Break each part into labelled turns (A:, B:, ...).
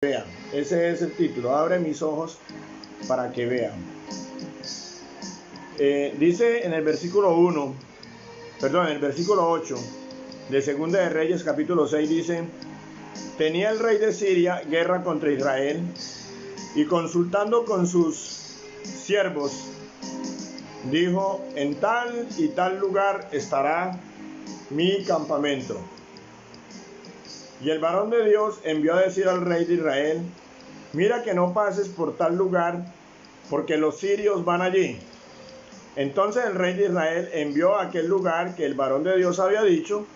A: vean. Ese es el título, abre mis ojos para que vean. Dice en el versículo 8 de Segunda de Reyes capítulo 6, dice: tenía el rey de Siria guerra contra Israel, y consultando con sus siervos, dijo: en tal y tal lugar estará mi campamento. Y el varón de Dios envió a decir al rey de Israel: mira que no pases por tal lugar, porque los sirios van allí. Entonces el rey de Israel envió a aquel lugar que el varón de Dios había dicho,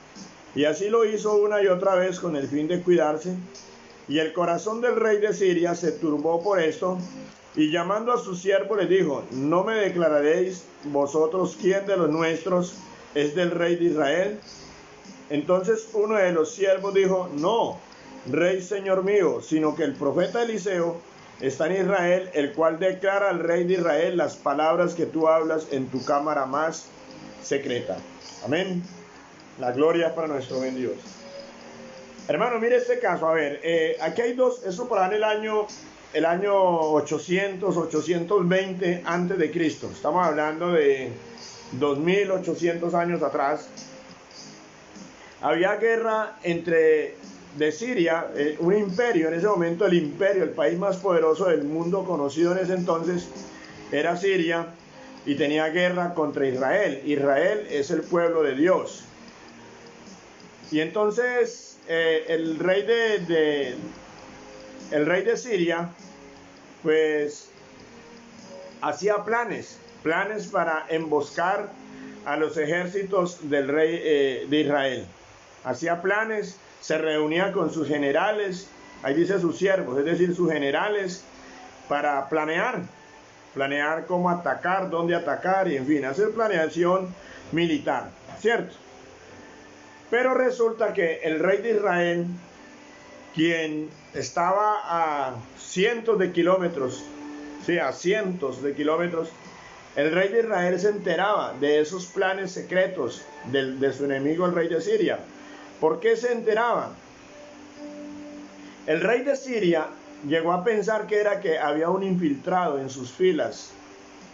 A: y así lo hizo una y otra vez con el fin de cuidarse. Y el corazón del rey de Siria se turbó por esto, y llamando a sus siervos les dijo: ¿no me declararéis vosotros quién de los nuestros es del rey de Israel? Entonces uno de los siervos dijo: no, rey señor mío, sino que el profeta Eliseo está en Israel, el cual declara al rey de Israel las palabras que tú hablas en tu cámara más secreta. Amén. La gloria para nuestro buen Dios. Hermano, mire este caso. A ver, aquí hay dos, eso para el año 820 antes de Cristo. Estamos hablando de 2800 años atrás. Había guerra de Siria, un imperio, en ese momento el país más poderoso del mundo conocido en ese entonces, era Siria, y tenía guerra contra Israel. Israel es el pueblo de Dios. Y entonces el rey de Siria, pues, hacía planes para emboscar a los ejércitos del rey de Israel. Hacía planes, se reunía con sus generales, ahí dice sus siervos, es decir, sus generales, para planear cómo atacar, dónde atacar, y en fin, hacer planeación militar, ¿cierto? Pero resulta que el rey de Israel, quien estaba a cientos de kilómetros, el rey de Israel se enteraba de esos planes secretos de su enemigo, el rey de Siria. ¿Por qué se enteraba? El rey de Siria llegó a pensar que había un infiltrado en sus filas,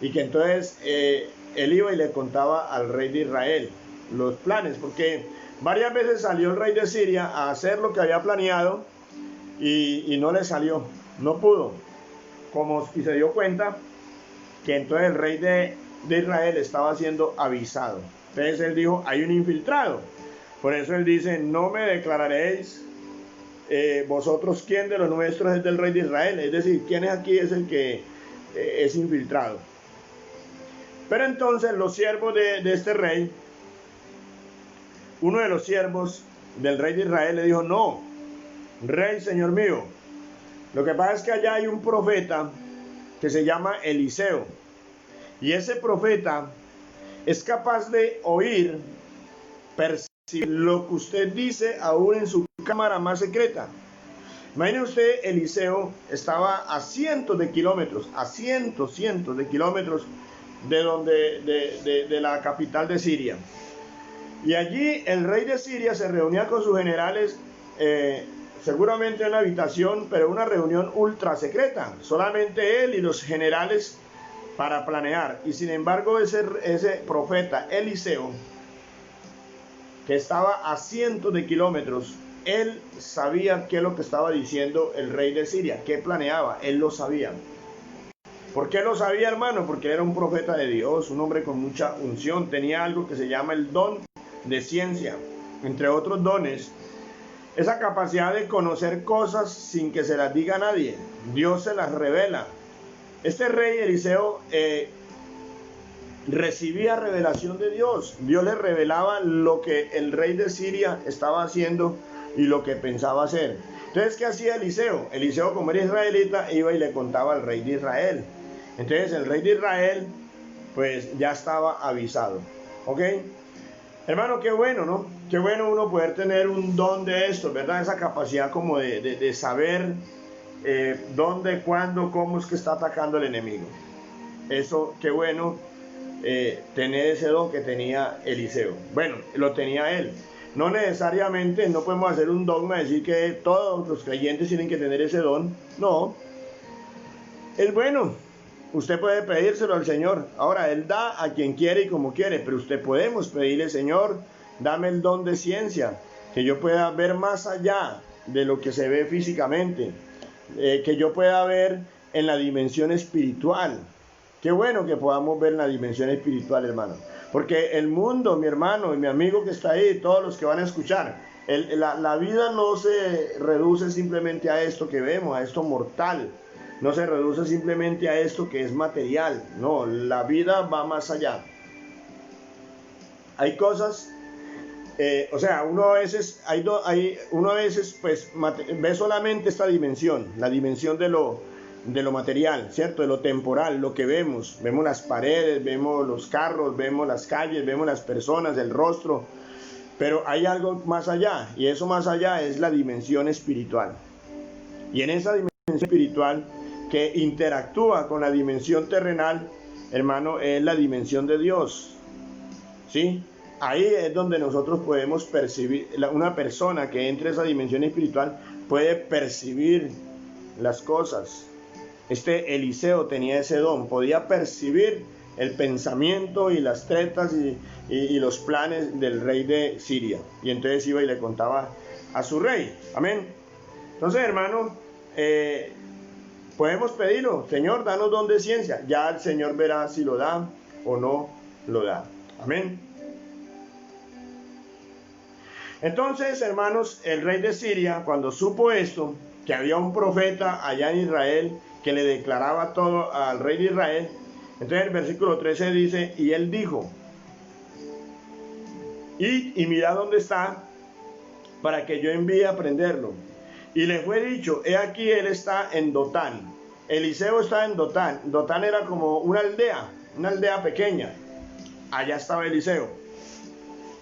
A: y que entonces él iba y le contaba al rey de Israel los planes, porque varias veces salió el rey de Siria a hacer lo que había planeado y no le salió, no pudo, y se dio cuenta que entonces el rey de Israel estaba siendo avisado. Entonces él dijo: hay un infiltrado. Por eso él dice: no me declararéis vosotros quién de los nuestros es del rey de Israel. Es decir, quién es aquí es el que es infiltrado. Pero entonces los siervos de este rey, uno de los siervos del rey de Israel le dijo: no, rey señor mío, lo que pasa es que allá hay un profeta que se llama Eliseo, y ese profeta es capaz de oír, percibir lo que usted dice aún en su cámara más secreta. Imagine usted, Eliseo estaba a cientos de kilómetros de la capital de Siria, y allí el rey de Siria se reunía con sus generales, seguramente en una habitación, pero una reunión ultra secreta, solamente él y los generales para planear. Y sin embargo ese profeta Eliseo, que estaba a cientos de kilómetros, él sabía qué es lo que estaba diciendo el rey de Siria, qué planeaba, él lo sabía. ¿Por qué lo sabía, hermano? Porque era un profeta de Dios, un hombre con mucha unción, tenía algo que se llama el don de ciencia, entre otros dones, esa capacidad de conocer cosas sin que se las diga a nadie. Dios se las revela. Este rey Eliseo recibía revelación de Dios. Dios le revelaba lo que el rey de Siria estaba haciendo y lo que pensaba hacer. Entonces, ¿qué hacía Eliseo? Eliseo, como era israelita, iba y le contaba al rey de Israel. Entonces el rey de Israel pues ya estaba avisado. ¿Ok? Hermano, qué bueno, ¿no? Qué bueno uno poder tener un don de esto, ¿verdad? Esa capacidad como de saber dónde, cuándo, cómo es que está atacando el enemigo. Eso, qué bueno tener ese don que tenía Eliseo. Bueno, lo tenía él. No necesariamente, no podemos hacer un dogma, decir que todos los creyentes tienen que tener ese don. No, es bueno. Usted puede pedírselo al Señor. Ahora, Él da a quien quiere y como quiere, pero usted podemos pedirle, Señor, dame el don de ciencia, que yo pueda ver más allá de lo que se ve físicamente, que yo pueda ver en la dimensión espiritual. Qué bueno que podamos ver en la dimensión espiritual, hermano. Porque el mundo, mi hermano y mi amigo que está ahí, todos los que van a escuchar, la vida no se reduce simplemente a esto que vemos, a esto mortal. No se reduce simplemente a esto que es material. No, la vida va más allá. Hay cosas, o sea, uno a veces, pues ve solamente esta dimensión, la dimensión de lo material, ¿cierto? De lo temporal, lo que vemos. Vemos las paredes, vemos los carros, vemos las calles, vemos las personas, el rostro. Pero hay algo más allá, y eso más allá es la dimensión espiritual. Y en esa dimensión espiritual que interactúa con la dimensión terrenal, hermano, es la dimensión de Dios. ¿Sí? Ahí es donde nosotros podemos percibir, una persona que entre a esa dimensión espiritual puede percibir las cosas. Eliseo tenía ese don, podía percibir el pensamiento y las tretas y los planes del rey de Siria. Y entonces iba y le contaba a su rey. Amén. Entonces, hermano, podemos pedirlo, Señor, danos don de ciencia. Ya el Señor verá si lo da o no lo da. Amén. Entonces, hermanos, el rey de Siria, cuando supo esto, que había un profeta allá en Israel que le declaraba todo al rey de Israel, entonces el versículo 13 dice, y él dijo, id y mirad dónde está, para que yo envíe a prenderlo. Y le fue dicho, he aquí él está en Dotán. Eliseo está en Dotán. Dotán era como una aldea pequeña. Allá estaba Eliseo.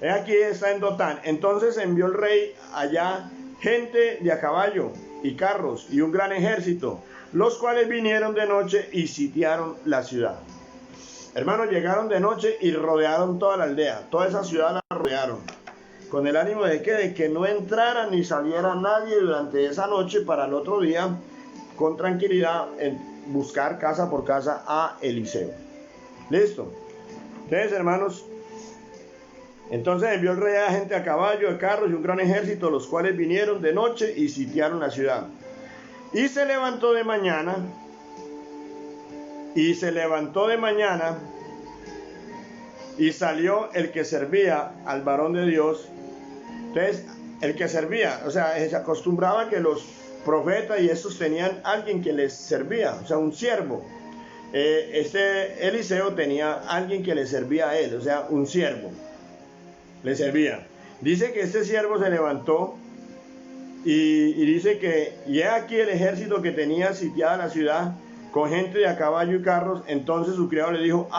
A: He aquí está en Dotán. Entonces envió el rey allá gente de a caballo y carros y un gran ejército, los cuales vinieron de noche y sitiaron la ciudad. Hermanos, llegaron de noche y rodearon toda la aldea. Toda esa ciudad la rodearon. ¿Con el ánimo de qué? De que no entrara ni saliera nadie durante esa noche para el otro día, con tranquilidad, en buscar casa por casa a Eliseo. ¿Listo? Entonces, hermanos, entonces envió el rey a gente a caballo, de carros y un gran ejército, los cuales vinieron de noche y sitiaron la ciudad. Y se levantó de mañana, y salió el que servía al varón de Dios. Entonces, el que servía, o sea, se acostumbraba que los profetas y estos tenían alguien que les servía, o sea, un siervo. Este Eliseo tenía alguien que le servía a él, o sea, un siervo. Le servía. Dice que este siervo se levantó y dice que, y he aquí el ejército que tenía sitiada la ciudad con gente de a caballo y carros. Entonces su criado le dijo,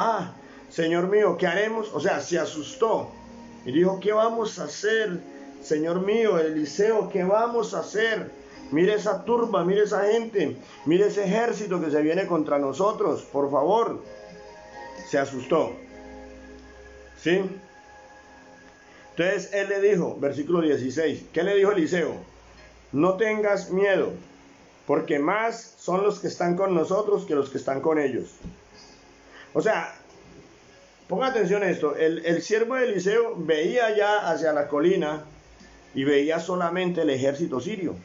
A: Señor mío, ¿qué haremos? O sea, se asustó y dijo, ¿qué vamos a hacer? Señor mío, Eliseo, ¿qué vamos a hacer? Mire esa turba, mire esa gente, mire ese ejército que se viene contra nosotros, por favor. Se asustó. ¿Sí? Entonces él le dijo, versículo 16, ¿qué le dijo Eliseo? No tengas miedo, porque más son los que están con nosotros que los que están con ellos. O sea, ponga atención a esto, el siervo de Eliseo veía ya hacia la colina y veía solamente el ejército sirio.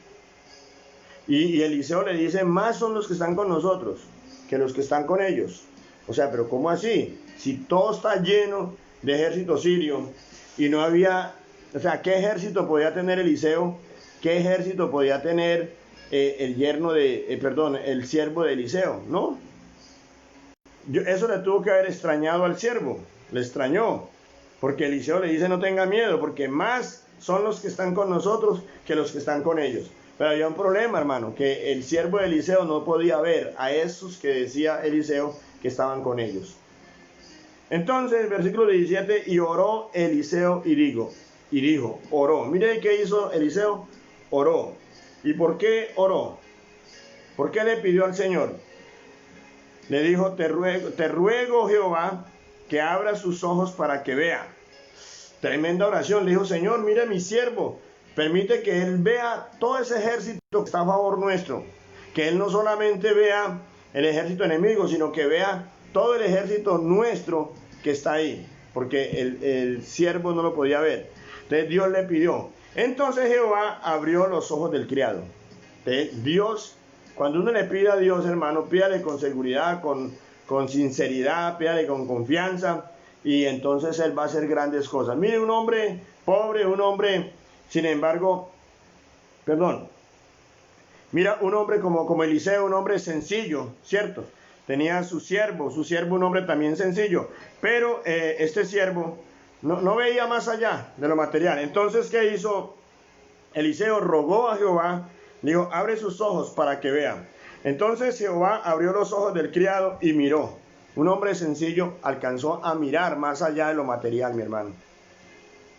A: Y Eliseo le dice, más son los que están con nosotros que los que están con ellos. O sea, pero ¿cómo así? Si todo está lleno de ejército sirio y no había, o sea, ¿qué ejército podía tener Eliseo? ¿Qué ejército podía tener el siervo de Eliseo? ¿No? Eso le tuvo que haber extrañado al siervo, le extrañó, porque Eliseo le dice, no tenga miedo, porque más son los que están con nosotros que los que están con ellos. Pero había un problema, hermano, que el siervo de Eliseo no podía ver a esos que decía Eliseo que estaban con ellos. Entonces, versículo 17, y oró Eliseo y dijo, oró. Mire qué hizo Eliseo, oró. ¿Y por qué oró? ¿Por qué le pidió al Señor? Le dijo, te ruego Jehová, que abra sus ojos para que vea. Tremenda oración. Le dijo, Señor, mire mi siervo. Permite que él vea todo ese ejército que está a favor nuestro. Que él no solamente vea el ejército enemigo, sino que vea todo el ejército nuestro que está ahí. Porque el siervo no lo podía ver. Entonces Dios le pidió. Entonces Jehová abrió los ojos del criado. Entonces, Dios, cuando uno le pide a Dios, hermano, pídale con seguridad, con sinceridad, pídale con confianza. Y entonces Él va a hacer grandes cosas. Mire, un hombre pobre, un hombre, sin embargo, mira, un hombre como Eliseo, un hombre sencillo, ¿cierto? Tenía su siervo un hombre también sencillo. Pero este siervo no veía más allá de lo material. Entonces, ¿qué hizo? Eliseo rogó a Jehová, dijo, abre sus ojos para que vea. Entonces Jehová abrió los ojos del criado y miró. Un hombre sencillo alcanzó a mirar más allá de lo material, mi hermano.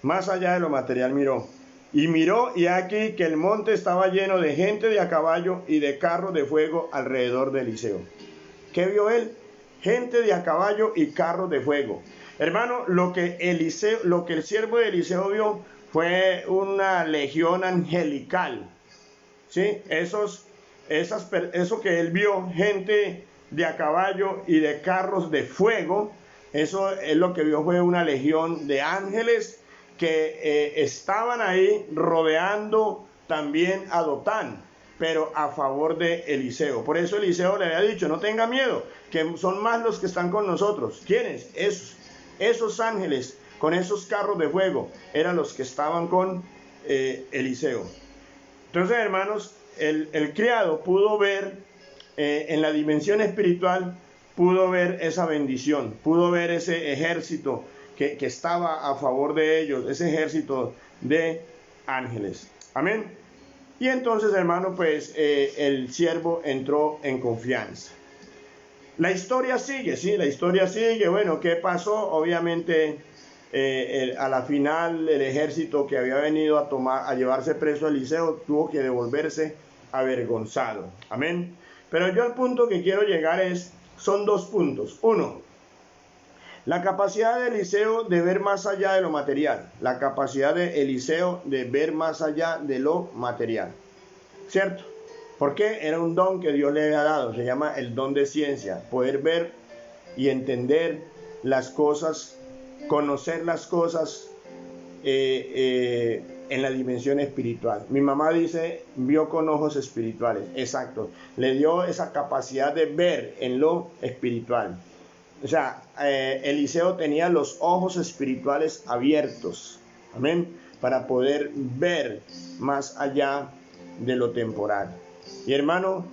A: Más allá de lo material miró. Y miró, y aquí que el monte estaba lleno de gente de a caballo y de carros de fuego alrededor de Eliseo. ¿Qué vio él? Gente de a caballo y carros de fuego. Hermano, lo que el siervo de Eliseo vio fue una legión angelical. ¿Sí? Eso que él vio, gente de a caballo y de carros de fuego, eso es lo que vio, fue una legión de ángeles que estaban ahí rodeando también a Dotán, pero a favor de Eliseo. Por eso Eliseo le había dicho, no tenga miedo, que son más los que están con nosotros. ¿Quiénes? Esos ángeles con esos carros de fuego eran los que estaban con Eliseo. Entonces, hermanos, el criado pudo ver en la dimensión espiritual, pudo ver esa bendición, pudo ver ese ejército que estaba a favor de ellos, ese ejército de ángeles. Amén. Y entonces, hermano, pues el siervo entró en confianza. La historia sigue, sí, la historia sigue. Bueno, ¿qué pasó? Obviamente, a la final, el ejército que había venido a llevarse preso a Eliseo tuvo que devolverse avergonzado. Amén. Pero yo al punto que quiero llegar son dos puntos. Uno, la capacidad de Eliseo de ver más allá de lo material. La capacidad de Eliseo de ver más allá de lo material. ¿Cierto? Porque era un don que Dios le había dado. Se llama el don de ciencia. Poder ver y entender las cosas, conocer las cosas en la dimensión espiritual. Mi mamá dice, vio con ojos espirituales. Exacto. Le dio esa capacidad de ver en lo espiritual. O sea, Eliseo tenía los ojos espirituales abiertos. Amén. Para poder ver más allá de lo temporal. Y hermano,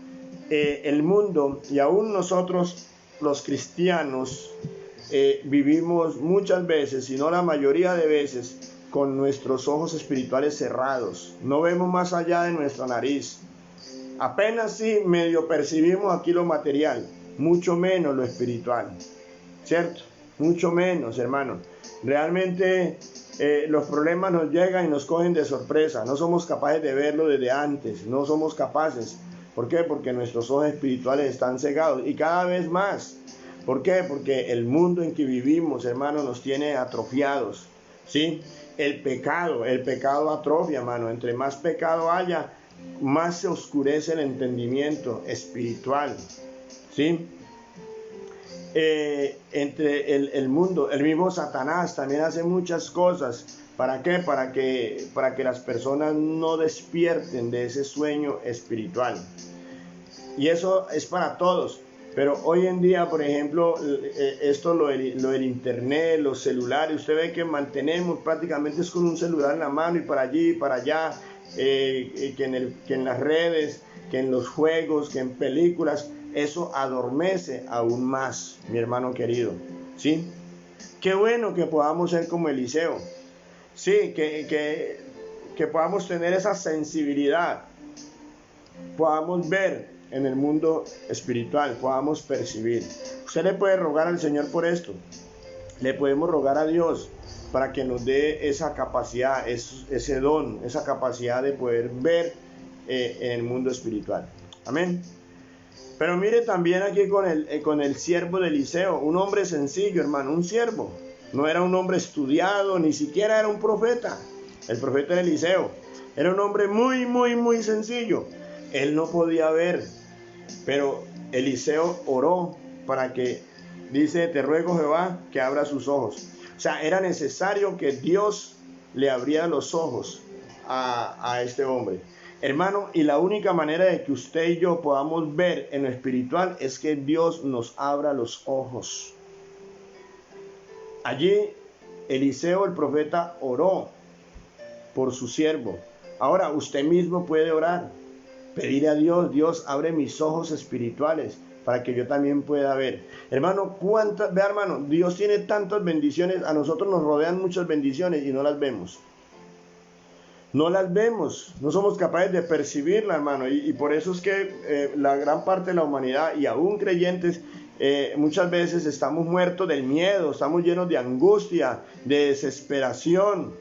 A: el mundo y aún nosotros los cristianos vivimos muchas veces, si no la mayoría de veces, con nuestros ojos espirituales cerrados. No vemos más allá de nuestra nariz. Apenas sí medio percibimos aquí lo material, mucho menos lo espiritual. ¿Cierto? Mucho menos, hermano. Realmente los problemas nos llegan y nos cogen de sorpresa. No somos capaces de verlo desde antes. No somos capaces. ¿Por qué? Porque nuestros ojos espirituales están cegados. Y cada vez más. ¿Por qué? Porque el mundo en que vivimos, hermano, nos tiene atrofiados. ¿Sí? El pecado atrofia, hermano. Entre más pecado haya, más se oscurece el entendimiento espiritual. ¿Sí? Entre el mundo, el mismo Satanás también hace muchas cosas. ¿Para qué? Para que las personas no despierten de ese sueño espiritual. Y eso es para todos. Pero hoy en día, por ejemplo, lo del internet, los celulares, usted ve que mantenemos prácticamente es con un celular en la mano y para allí y para allá, que en las redes, que en los juegos, que en películas. Eso adormece aún más, mi hermano querido. ¿Sí? Qué bueno que podamos ser como Eliseo. Sí, que podamos tener esa sensibilidad. Podamos ver en el mundo espiritual, podamos percibir. Usted le puede rogar al Señor por esto. Le podemos rogar a Dios para que nos dé esa capacidad, ese don, esa capacidad de poder ver en el mundo espiritual. Amén. Pero mire también aquí con el siervo de Eliseo, un hombre sencillo, hermano, un siervo. no era un hombre estudiado, ni siquiera era un profeta. El profeta era Eliseo. Era un hombre muy sencillo. Él no podía ver, pero Eliseo oró para que, dice, te ruego Jehová que abra sus ojos. O sea, era necesario que Dios le abriera los ojos a este hombre. Hermano, y la única manera de que usted y yo podamos ver en lo espiritual es que Dios nos abra los ojos. Allí Eliseo el profeta oró por su siervo. Ahora usted mismo puede orar, pedirle a Dios, Dios abre mis ojos espirituales para que yo también pueda ver. Hermano, vea hermano, Dios tiene tantas bendiciones, a nosotros nos rodean muchas bendiciones y no las vemos. No las vemos, no somos capaces de percibirla, hermano, y por eso es que la gran parte de la humanidad y aún creyentes muchas veces estamos muertos del miedo, estamos llenos de angustia, de desesperación,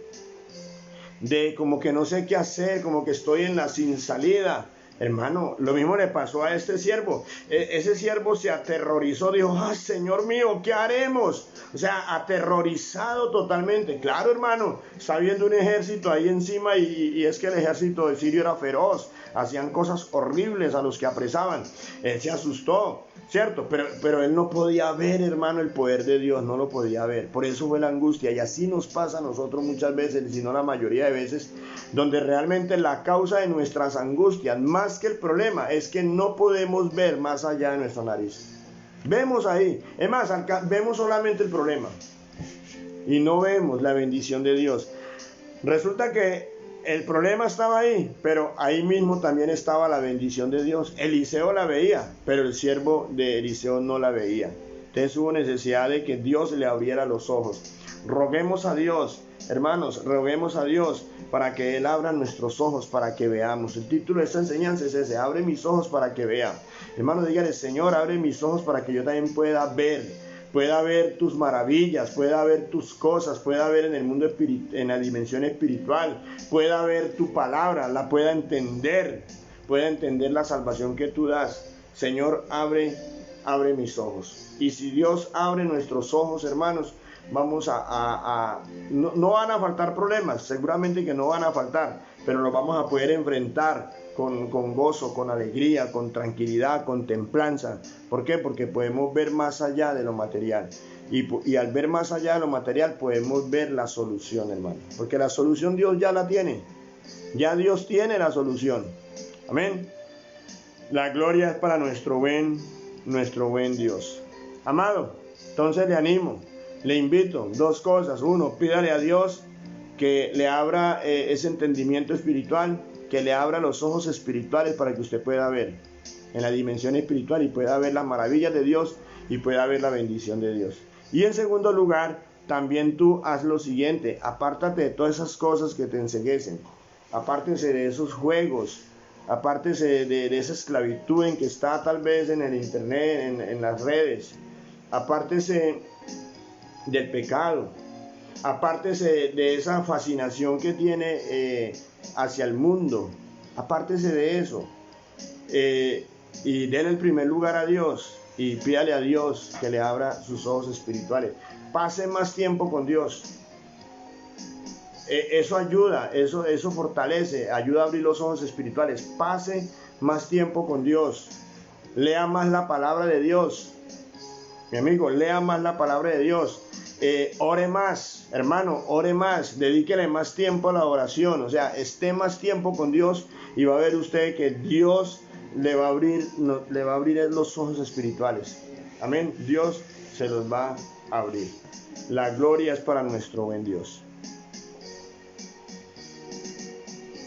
A: de como que no sé qué hacer, como que estoy en la sin salida. Hermano, lo mismo le pasó a este siervo. Ese siervo se aterrorizó, dijo, ¡ah, Señor mío, qué haremos! O sea, aterrorizado totalmente. Claro, hermano, está viendo un ejército ahí encima y es que el ejército de Sirio era feroz. Hacían cosas horribles a los que apresaban. Él se asustó, ¿cierto? Pero él no podía ver, hermano, el poder de Dios, no lo podía ver. Por eso fue la angustia. Y así nos pasa a nosotros muchas veces, si no la mayoría de veces, donde realmente la causa de nuestras angustias, más que el problema, es que no podemos ver más allá de nuestra nariz. Vemos ahí, es más, vemos solamente el problema y no vemos la bendición de Dios. Resulta que el problema estaba ahí, pero ahí mismo también estaba la bendición de Dios. Eliseo la veía, pero el siervo de Eliseo no la veía. Entonces hubo necesidad de que Dios le abriera los ojos. Roguemos a Dios, hermanos, roguemos a Dios para que Él abra nuestros ojos para que veamos. El título de esta enseñanza es ese, abre mis ojos para que vea. Hermano, dígale, Señor, abre mis ojos para que yo también pueda ver tus maravillas, pueda ver tus cosas, pueda ver en el mundo en la dimensión espiritual, pueda ver tu palabra, la pueda entender la salvación que tú das. Señor, abre mis ojos. Y si Dios abre nuestros ojos, hermanos, vamos no van a faltar problemas, seguramente que no van a faltar, pero los vamos a poder enfrentar con gozo, con alegría, con tranquilidad, con templanza. ¿Por qué? Porque podemos ver más allá de lo material. Y al ver más allá de lo material podemos ver la solución, hermano. Porque la solución Dios ya la tiene. Ya Dios tiene la solución. Amén. La gloria es para nuestro buen Dios. Amado, entonces le animo, le invito, dos cosas. Uno, pídale a Dios que le abra ese entendimiento espiritual, que le abra los ojos espirituales para que usted pueda ver en la dimensión espiritual y pueda ver las maravillas de Dios y pueda ver la bendición de Dios. Y en segundo lugar, también tú haz lo siguiente, apártate de todas esas cosas que te enceguecen, apártese de esos juegos, apártese de esa esclavitud en que está tal vez en el internet, en las redes, apártese del pecado, apártese de esa fascinación que tiene hacia el mundo, apártese de eso y déle el primer lugar a Dios y pídale a Dios que le abra sus ojos espirituales. Pase más tiempo con Dios. Eso ayuda, eso fortalece, ayuda a abrir los ojos espirituales. Pase más tiempo con Dios. Lea más la palabra de Dios. Mi amigo, lea más la palabra de Dios. Ore más, hermano, ore más. Dedíquele más tiempo a la oración. O sea, esté más tiempo con Dios y va a ver usted que Dios le va a abrir los ojos espirituales. Amén. Dios se los va a abrir. La gloria es para nuestro buen Dios.